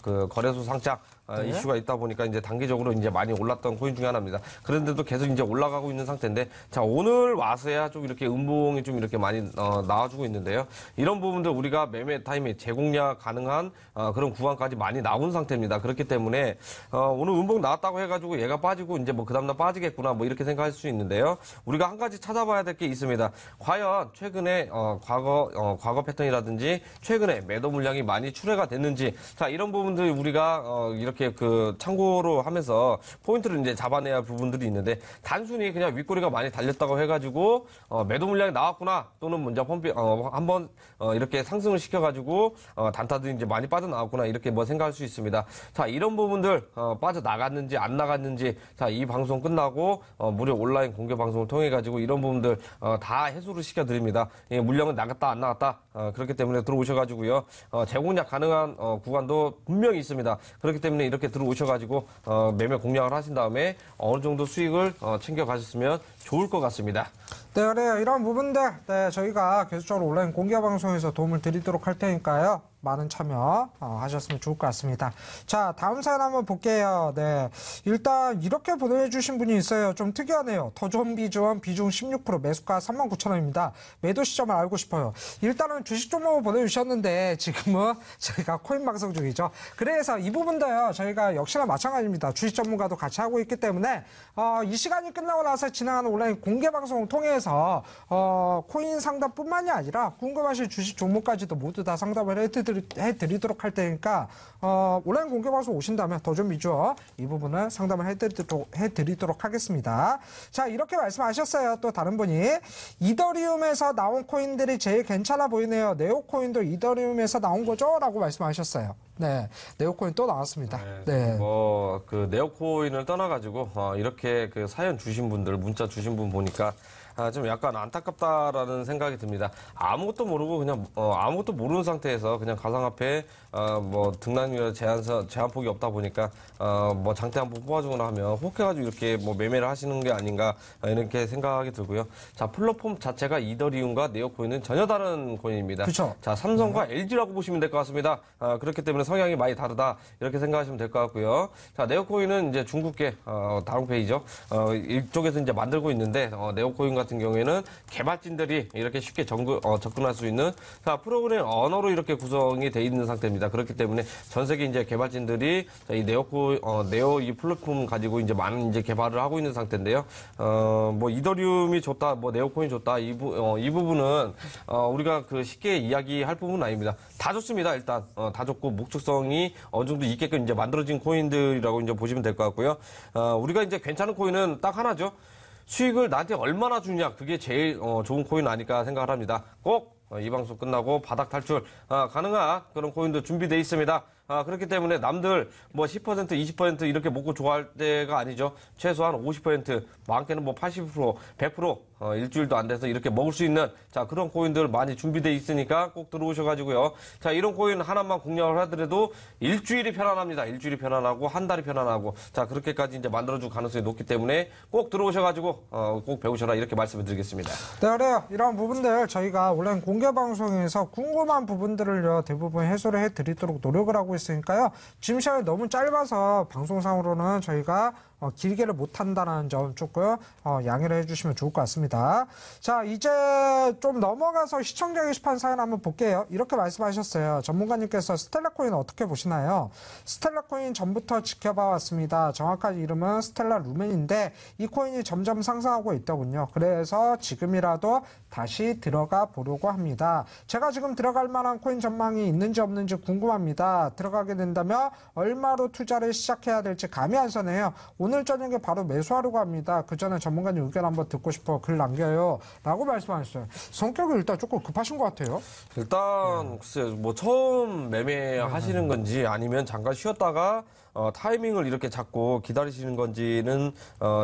그 거래소 상장. 네. 이슈가 있다 보니까 이제 단기적으로 이제 많이 올랐던 코인 중에 하나입니다. 그런데도 계속 이제 올라가고 있는 상태인데, 자, 오늘 와서야 좀 이렇게 음봉이 좀 이렇게 많이 나와주고 있는데요. 이런 부분들 우리가 매매 타임에 재공략 가능한 그런 구간까지 많이 나온 상태입니다. 그렇기 때문에, 오늘 음봉 나왔다고 해가지고 얘가 빠지고 이제 뭐 그 다음날 빠지겠구나 뭐 이렇게 생각할 수 있는데요. 우리가 한 가지 찾아봐야 될 게 있습니다. 과연 최근에, 과거 패턴이라든지 최근에 매도 물량이 많이 출회가 됐는지, 자, 이런 부분들 우리가, 이렇게 참고로 하면서 포인트를 이제 잡아내야 할 부분들이 있는데 단순히 그냥 윗꼬리가 많이 달렸다고 해가지고 매도 물량이 나왔구나 또는 먼저 한번 이렇게 상승을 시켜가지고 단타들이 이제 많이 빠져나왔구나 이렇게 뭐 생각할 수 있습니다. 자 이런 부분들 빠져나갔는지 안 나갔는지 자 이 방송 끝나고 무료 온라인 공개 방송을 통해 가지고 이런 부분들 다 해소를 시켜드립니다. 예, 물량은 나갔다 안 나갔다 그렇기 때문에 들어오셔가지고요 재공략 가능한 구간도 분명히 있습니다. 그렇기 때문에 이렇게 들어오셔가지고 매매 공략을 하신 다음에 어느 정도 수익을 챙겨가셨으면 좋을 것 같습니다. 네, 그래요. 이런 부분들 저희가 계속적으로 온라인 공개 방송에서 도움을 드리도록 할 테니까요. 많은 참여 하셨으면 좋을 것 같습니다. 자, 다음 사연 한번 볼게요. 네, 일단 이렇게 보내주신 분이 있어요. 좀 특이하네요. 더 좋은 비중 16% 매수가 39,000원입니다. 매도 시점을 알고 싶어요. 일단은 주식 종목을 보내주셨는데 지금은 저희가 코인 방송 중이죠. 그래서 이 부분도요. 저희가 역시나 마찬가지입니다. 주식 전문가도 같이 하고 있기 때문에 이 시간이 끝나고 나서 진행하는 온라인 공개 방송을 통해서 코인 상담뿐만이 아니라 궁금하신 주식 종목까지도 모두 다 상담을 해드리도록 할 테니까 온라인 공개 방송 오신다면 더 좀 미주어 이 부분은 상담을 해드리도록 하겠습니다. 자, 이렇게 말씀하셨어요. 또 다른 분이 이더리움에서 나온 코인들이 제일 괜찮아 보이네요. 네오코인도 이더리움에서 나온 거죠? 라고 말씀하셨어요. 네, 네오코인 또 나왔습니다. 네. 뭐, 그, 네오코인을 떠나가지고, 이렇게 그 사연 주신 분들, 문자 주신 분 보니까, 좀 약간 안타깝다라는 생각이 듭니다. 아무것도 모르고 그냥, 아무것도 모르는 상태에서 그냥 가상화폐, 뭐, 등락률 제한폭이 없다 보니까, 뭐, 장대 한번 뽑아주거나 하면 혹해가지고 이렇게 뭐, 매매를 하시는 게 아닌가, 이렇게 생각이 들고요. 자, 플랫폼 자체가 이더리움과 네오코인은 전혀 다른 코인입니다. 그쵸. 자, 삼성과 LG라고 보시면 될 것 같습니다. 그렇기 때문에 성향이 많이 다르다. 이렇게 생각하시면 될 것 같고요. 자, 네오코인은 이제 중국계, 다롱페이죠. 이쪽에서 이제 만들고 있는데, 네오코인 같은 경우에는 개발진들이 이렇게 쉽게 접근할 수 있는, 자, 프로그램 언어로 이렇게 구성이 돼 있는 상태입니다. 그렇기 때문에 전 세계 이제 개발진들이 이 네오 이 플랫폼 가지고 이제 많은 이제 개발을 하고 있는 상태인데요. 뭐 이더리움이 좋다, 뭐 네오코인 좋다, 이 부분은, 우리가 그 쉽게 이야기할 부분은 아닙니다. 다 좋습니다. 일단, 다 좋고, 목적성이 어느 정도 있게끔 이제 만들어진 코인들이라고 이제 보시면 될 것 같고요. 우리가 이제 괜찮은 코인은 딱 하나죠. 수익을 나한테 얼마나 주냐. 그게 제일 좋은 코인 아닐까 생각을 합니다. 꼭 이 방송 끝나고 바닥 탈출 가능한 그런 코인도 준비되어 있습니다. 그렇기 때문에 남들 뭐 10%, 20% 이렇게 먹고 좋아할 때가 아니죠. 최소한 50%, 많게는 뭐 80%, 100% 일주일도 안 돼서 이렇게 먹을 수 있는 자 그런 코인들 많이 준비되어 있으니까 꼭 들어오셔가지고요. 자 이런 코인 하나만 공략을 하더라도 일주일이 편안합니다. 일주일이 편안하고 한 달이 편안하고 자 그렇게까지 이제 만들어줄 가능성이 높기 때문에 꼭 들어오셔가지고 꼭 배우셔라 이렇게 말씀을 드리겠습니다. 네, 그래요. 이런 부분들 저희가 온라인 공개 방송에서 궁금한 부분들을요 대부분 해소를 해드리도록 노력을 하고 있으니까요. 지금 시간이 너무 짧아서 방송상으로는 저희가 길게를 못한다는 점 조금 양해를 해주시면 좋을 것 같습니다. 자, 이제 좀 넘어가서 시청자 게시판 사연 한번 볼게요. 이렇게 말씀하셨어요. 전문가님께서 스텔라코인 어떻게 보시나요? 스텔라코인 전부터 지켜봐 왔습니다. 정확한 이름은 스텔라 루멘인데 이 코인이 점점 상승하고 있더군요. 그래서 지금이라도 다시 들어가 보려고 합니다. 제가 지금 들어갈 만한 코인 전망이 있는지 없는지 궁금합니다. 들어가게 된다면 얼마로 투자를 시작해야 될지 감이 안 서네요. 오늘 저녁에 바로 매수하려고 합니다. 그 전에 전문가님 의견 한번 듣고 싶어 글 남겨요. 라고 말씀하셨어요. 성격이 일단 조금 급하신 것 같아요. 일단 글쎄요. 뭐 처음 매매하시는 건지 아니면 잠깐 쉬었다가 타이밍을 이렇게 잡고 기다리시는 건지는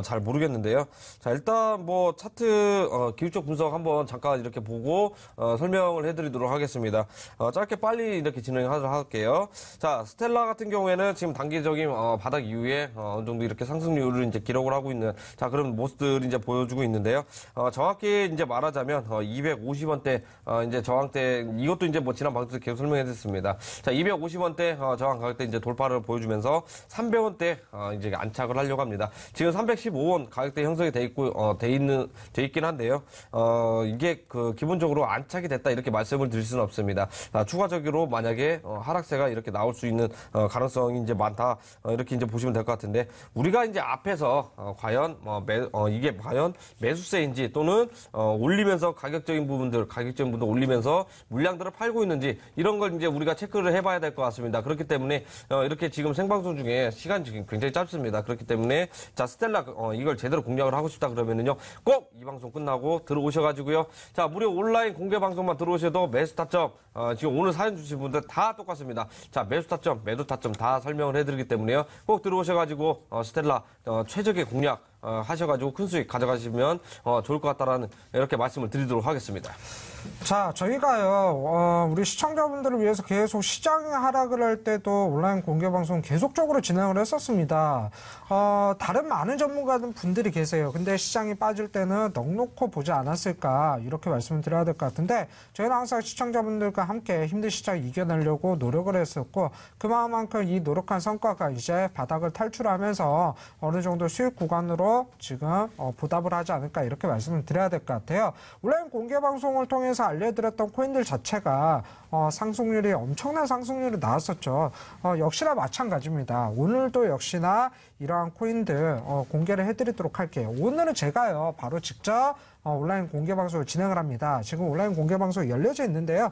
잘 모르겠는데요. 자 일단 뭐 차트 기술적 분석 한번 잠깐 이렇게 보고 설명을 해드리도록 하겠습니다. 짧게 빨리 이렇게 진행하도록 할게요. 자 스텔라 같은 경우에는 지금 단기적인 바닥 이후에 어느 정도 이렇게 상승률을 이제 기록을 하고 있는 자 그런 모습들이 이제 보여주고 있는데요. 정확히 이제 말하자면 250원대 이제 저항대 이것도 이제 뭐 지난 방송에서 계속 설명해드렸습니다. 자 250원대 저항 가격대 이제 돌파를 보여주면서 300원대 이제 안착을 하려고 합니다. 지금 315원 가격대 형성이 돼 있고 돼 있긴 한데요. 이게 그 기본적으로 안착이 됐다 이렇게 말씀을 드릴 수는 없습니다. 추가적으로 만약에 하락세가 이렇게 나올 수 있는 가능성이 이제 많다 이렇게 이제 보시면 될 것 같은데 우리가 이제 앞에서 과연 이게 과연 매수세인지 또는 올리면서 가격적인 부분들 올리면서 물량들을 팔고 있는지 이런 걸 이제 우리가 체크를 해봐야 될 것 같습니다. 그렇기 때문에 이렇게 지금 생방송 중에 시간이 지금 굉장히 짧습니다. 그렇기 때문에 자 스텔라 이걸 제대로 공략을 하고 싶다 그러면은요 꼭 이 방송 끝나고 들어오셔가지고요 자 무료 온라인 공개 방송만 들어오셔도 매수 타점 지금 오늘 사연 주신 분들 다 똑같습니다. 자 매수 타점 매도 타점 다 설명을 해드리기 때문에요 꼭 들어오셔가지고 스텔라 최적의 공략 하셔가지고 큰 수익 가져가시면 좋을 것 같다라는 이렇게 말씀을 드리도록 하겠습니다. 자, 저희가요, 우리 시청자분들을 위해서 계속 시장이 하락을 할 때도 온라인 공개방송 계속적으로 진행을 했었습니다. 다른 많은 전문가분들이 계세요. 근데 시장이 빠질 때는 넉넉히 보지 않았을까, 이렇게 말씀을 드려야 될 것 같은데, 저희는 항상 시청자분들과 함께 힘든 시장 이겨내려고 노력을 했었고, 그만큼 이 노력한 성과가 이제 바닥을 탈출하면서 어느 정도 수익 구간으로 지금 보답을 하지 않을까, 이렇게 말씀을 드려야 될 것 같아요. 온라인 공개방송을 통해 알려드렸던 코인들 자체가 상승률이 엄청난 상승률이 나왔었죠. 역시나 마찬가지입니다. 오늘도 역시나 이러한 코인들 공개를 해드리도록 할게요. 오늘은 제가요 바로 직접 온라인 공개 방송을 진행을 합니다. 지금 온라인 공개 방송이 열려져 있는데요.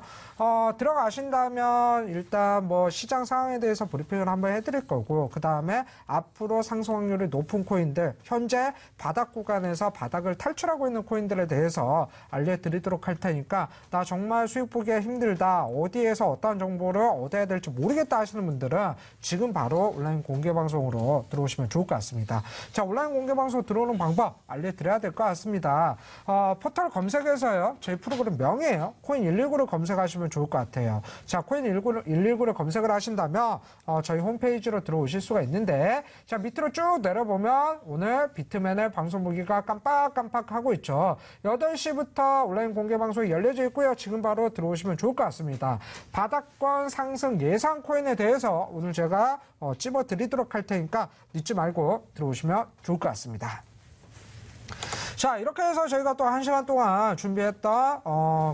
들어가신다면 일단 뭐 시장 상황에 대해서 브리핑을 한번 해드릴 거고, 그 다음에 앞으로 상승 확률이 높은 코인들, 현재 바닥 구간에서 바닥을 탈출하고 있는 코인들에 대해서 알려드리도록 할 테니까, 나 정말 수익 보기가 힘들다, 어디에서 어떤 정보를 얻어야 될지 모르겠다 하시는 분들은 지금 바로 온라인 공개 방송으로 들어오시면 좋을 것 같습니다. 자, 온라인 공개 방송 들어오는 방법 알려드려야 될 것 같습니다. 포털 검색에서요, 저희 프로그램 명이에요. 코인119를 검색하시면 좋을 것 같아요. 자, 코인119를 검색을 하신다면 저희 홈페이지로 들어오실 수가 있는데, 자, 밑으로 쭉 내려보면 오늘 비트맨의 방송 보기가 깜빡깜빡하고 있죠. 8시부터 온라인 공개 방송이 열려져 있고요. 지금 바로 들어오시면 좋을 것 같습니다. 바닥권 상승 예상 코인에 대해서 오늘 제가 찝어드리도록 할 테니까 잊지 말고 들어오시면 좋을 것 같습니다. 자, 이렇게 해서 저희가 또 1시간 동안 준비했던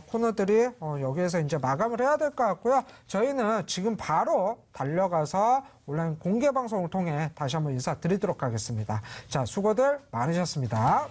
코너들이 여기에서 이제 마감을 해야 될 것 같고요. 저희는 지금 바로 달려가서 온라인 공개 방송을 통해 다시 한번 인사드리도록 하겠습니다. 자, 수고들 많으셨습니다.